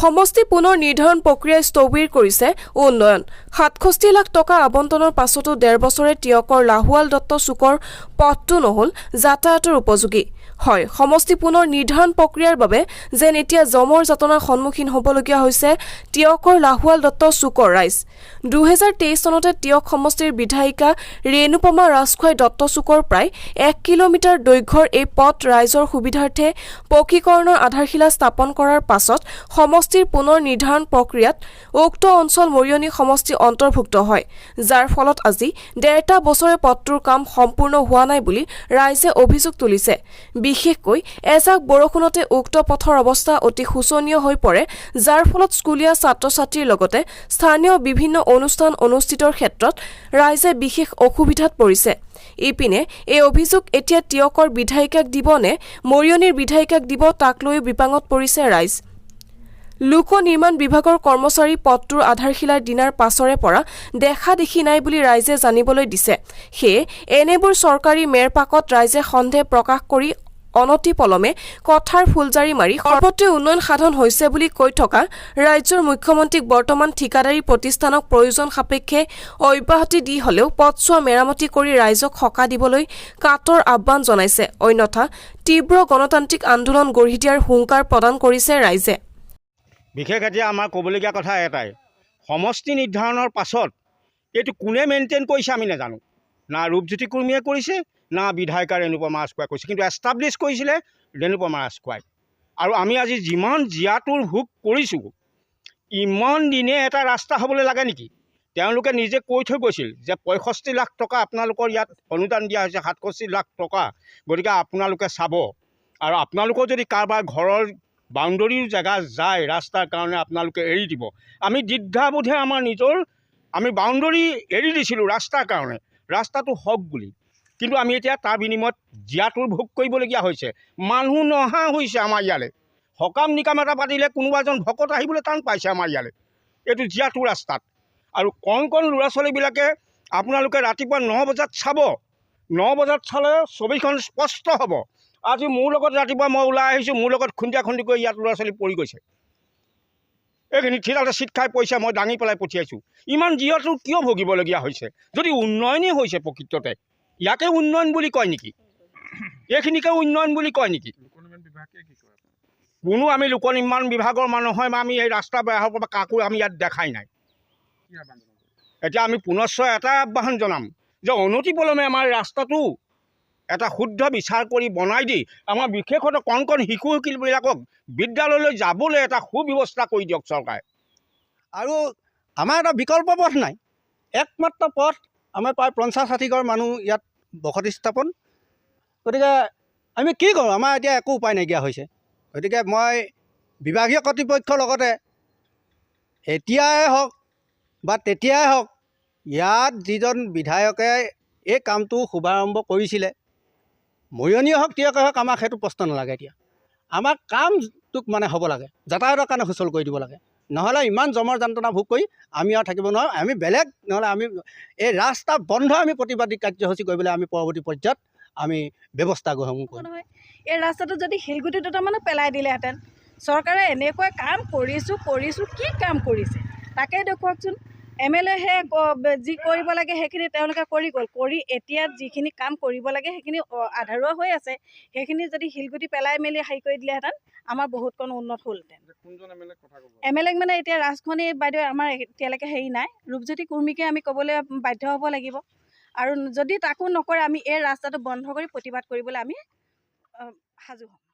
সমষ্টি পুনৰ নিৰ্ধাৰণ প্ৰক্ৰিয়া স্থবিৰ কৰিছে উন্নয়ন ৬৭ লাখ টকা আবণ্টনৰ পাছতো ১.৫ বছৰে টিয়কৰ লাহোৱাল দত্ত চুকৰ পথটো নহল যাতায়াতৰ উপযোগী হয় সমষ্টি পুনৰ নিৰ্ধাৰণ প্ৰক্ৰিয়াৰ বাবে যেন এতিয়া জমৰ যাতনাৰ সন্মুখীন হ'বলগীয়া হৈছে টিয়কৰ লাহোৱাল দত্ত চুকৰ ৰাইজ ২০২৩ চনতে টিয়ক সমষ্টিৰ বিধায়িকা ৰেণুপমা ৰাজখোৱাই দত্ত চুকৰ প্ৰায় ১ কিলোমিটাৰ দৈৰ্ঘ্যৰ এই পথ ৰাইজৰ সুবিধাৰ্থে পকীকৰণৰ আধাৰশিলা স্থাপন কৰাৰ পাছত সমষ্টিৰ পুনৰ নিৰ্ধাৰণ প্ৰক্ৰিয়াত উক্ত অঞ্চল মৰিয়নি সমষ্টি অন্তৰ্ভুক্ত হয় যাৰ ফলত আজি ১.৫ বছৰে পথটোৰ কাম সম্পূৰ্ণ হোৱা নাই বুলি ৰাইজে অভিযোগ তুলিছে বিশেষকৈ এজাক বৰষুণতে উক্ত পথৰ অৱস্থা অতি শোচনীয় হৈ পৰে যাৰ ফলত স্কুলীয়া ছাত্ৰ-ছাত্ৰীৰ লগতে স্থানীয় বিভিন্ন অনুষ্ঠান অনুষ্ঠিতৰ ক্ষেত্ৰত ৰাইজে বিশেষ অসুবিধাত পৰিছে ইপিনে এই অভিযোগ এতিয়া টিয়কৰ বিধায়িকাক দিব নে মৰিয়নিৰ বিধায়িকাক দিব তাক লৈ বিপাঙত পৰিছে ৰাইজ লোক নিৰ্মাণ বিভাগৰ কৰ্মচাৰী পথটোৰ আধাৰশিলাৰ দিনাৰ পাছৰে পৰা দেখা দেখি নাই বুলি ৰাইজে জানিবলৈ দিছে সেয়ে এনেবোৰ চৰকাৰী মেৰপাকত ৰাইজে সন্দেহ প্ৰকাশ কৰি অনতি পলমে কথাৰ ফুলজাৰি মাৰি সৰ্বত্ৰে উন্নয়ন সাধন হৈছে বুলি কৈ থকা ৰাজ্যৰ মুখ্যমন্ত্ৰীক বৰ্তমান ঠিকাদাৰী প্ৰতিষ্ঠানক প্ৰয়োজন সাপেক্ষে অব্যাহতি দি হলেও পথছোৱা মেৰামতি কৰি ৰাইজক সকাহ দিবলৈ কাতৰ আহ্বান জনাইছে অন্যথা তীব্ৰ গণতান্ত্ৰিক আন্দোলন গঢ়ি দিয়াৰ হুংকাৰ প্ৰদান কৰিছে ৰাইজে বিশেষ এতিয়া আমাৰ ক'বলগীয়া কথা এটাই সমষ্টি নিৰ্ধাৰণৰ পাছত এইটো কোনে মেইনটেইন কৰিছে আমি নাজানো না ৰূপজ্যোতি কুৰ্মীয়ে কৰিছে না বিধায়িকা ৰেণুপমা ৰাজখোৱাই কৰিছে কিন্তু এষ্টাব্লিছ কৰিছিলে ৰেণুপমা ৰাজখোৱাই আৰু আমি আজি যিমান জীয়াতুৰ ভোগ কৰিছোঁ ইমান দিনে এটা ৰাস্তা হ'বলৈ লাগে নেকি তেওঁলোকে নিজে কৈ থৈ গৈছিল যে ৬৫ লাখ টকা আপোনালোকৰ ইয়াত অনুদান দিয়া হৈছে ৬৭ লাখ টকা গতিকে আপোনালোকে চাব আৰু আপোনালোকৰ যদি কাৰোবাৰ ঘৰৰ বাউণ্ডৰীৰ জেগা যায় ৰাস্তাৰ কাৰণে আপোনালোকে এৰি দিব আমি দ্বিধাবোধে আমাৰ নিজৰ আমি বাউণ্ডৰী এৰি দিছিলোঁ ৰাস্তাৰ কাৰণে ৰাস্তাটো হওক বুলি কিন্তু আমি এতিয়া তাৰ বিনিময়ত জীয়াতুৰ ভোগ কৰিবলগীয়া হৈছে মানুহ নহা হৈছে আমাৰ ইয়ালৈ সকাম নিকাম এটা পাতিলে কোনোবা এজন ভকত আহিবলৈ টান পাইছে আমাৰ ইয়ালৈ এইটো জীয়াতুৰ ৰাস্তাত আৰু কণ কণ ল'ৰা ছোৱালীবিলাকে আপোনালোকে ৰাতিপুৱা ৯ বজাত চাব ৯ বজাত চালে ছবিখন স্পষ্ট হ'ব আজি মোৰ লগত ৰাতিপুৱা মই ওলাই আহিছোঁ মোৰ লগত খুন্দিয়া খুন্দি কৰি ইয়াত ল'ৰা ছোৱালী পৰি গৈছে এইখিনি ঠিৰাতে চিট খাই পইচা মই দাঙি পেলাই পঠিয়াইছোঁ ইমান জীয়াতুৰ কিয় ভুগিবলগীয়া হৈছে যদি উন্নয়নেই হৈছে প্ৰকৃততে ইয়াকে উন্নয়ন বুলি কয় নেকি এইখিনিকে উন্নয়ন বুলি কয় নেকি কোনো আমি লোক নিৰ্মাণ বিভাগৰ মানুহ হয় বা আমি এই ৰাস্তা বেয়া হ'ব বা কাকো আমি ইয়াত দেখাই নাই এতিয়া আমি পুনশ্চ এটাই আহ্বান জনাম যে অনতিপলমে আমাৰ ৰাস্তাটো এটা শুদ্ধ বিচাৰ কৰি বনাই দি আমাৰ বিশেষত কণ কণ শিশুবিলাকক বিদ্যালয়লৈ যাবলৈ এটা সুব্যৱস্থা কৰি দিয়ক চৰকাৰে আৰু আমাৰ এটা বিকল্প পথ নাই একমাত্ৰ পথ আমাৰ প্ৰায় ৫০-৬০ ঘৰ মানুহ ইয়াত বসতি স্থাপন গতিকে আমি কি কৰোঁ আমাৰ এতিয়া একো উপায় নাইকিয়া হৈছে গতিকে মই বিভাগীয় কৰ্তৃপক্ষৰ লগতে এতিয়াই হওক বা তেতিয়াই হওক ইয়াত যিজন বিধায়কে এই কামটো শুভাৰম্ভ কৰিছিলে মৰিয়নিয়ে হওক টিয়কে হওক আমাক সেইটো প্ৰশ্ন নালাগে এতিয়া আমাৰ কামটোক মানে হ'ব লাগে যাতায়াতৰ কাৰণে সুচল কৰি দিব লাগে নহ'লে ইমান জমৰ যন্ত্ৰণা ভোগ কৰি আমি আৰু থাকিব নোৱাৰোঁ আমি বেলেগ নহ'লে আমি এই ৰাস্তা বন্ধ আমি প্ৰতিবাদী কাৰ্যসূচী কৰিবলৈ আমি পৰৱৰ্তী পৰ্যায়ত আমি ব্যৱস্থা গ্ৰহণ কৰিম এই ৰাস্তাটো যদি শিলগুটি দুটামানো পেলাই দিলেহেঁতেন চৰকাৰে এনেকৈ কাম কৰিছোঁ কি কাম কৰিছে তাকে দেখুৱাওকচোন MLA হে যি কৰিব লাগে সেইখিনি তেওঁলোকে কৰি গ'ল কৰি এতিয়া যিখিনি কাম কৰিব লাগে সেইখিনি আধাৰুৱা হৈ আছে সেইখিনি যদি শিলগুটি পেলাই মেলি হেৰি কৰি দিলেহেঁতেন আমাৰ বহুতকণ উন্নত হ'লহেঁতেন MLA মানে এতিয়া ৰাজখনি বাইদেউ আমাৰ এতিয়ালৈকে হেৰি নাই ৰূপজ্যোতি কুৰ্মীকে আমি ক'বলৈ বাধ্য হ'ব লাগিব আৰু যদি তাকো নকৰে আমি এই ৰাস্তাটো বন্ধ কৰি প্ৰতিবাদ কৰিবলৈ আমি সাজু হ'ম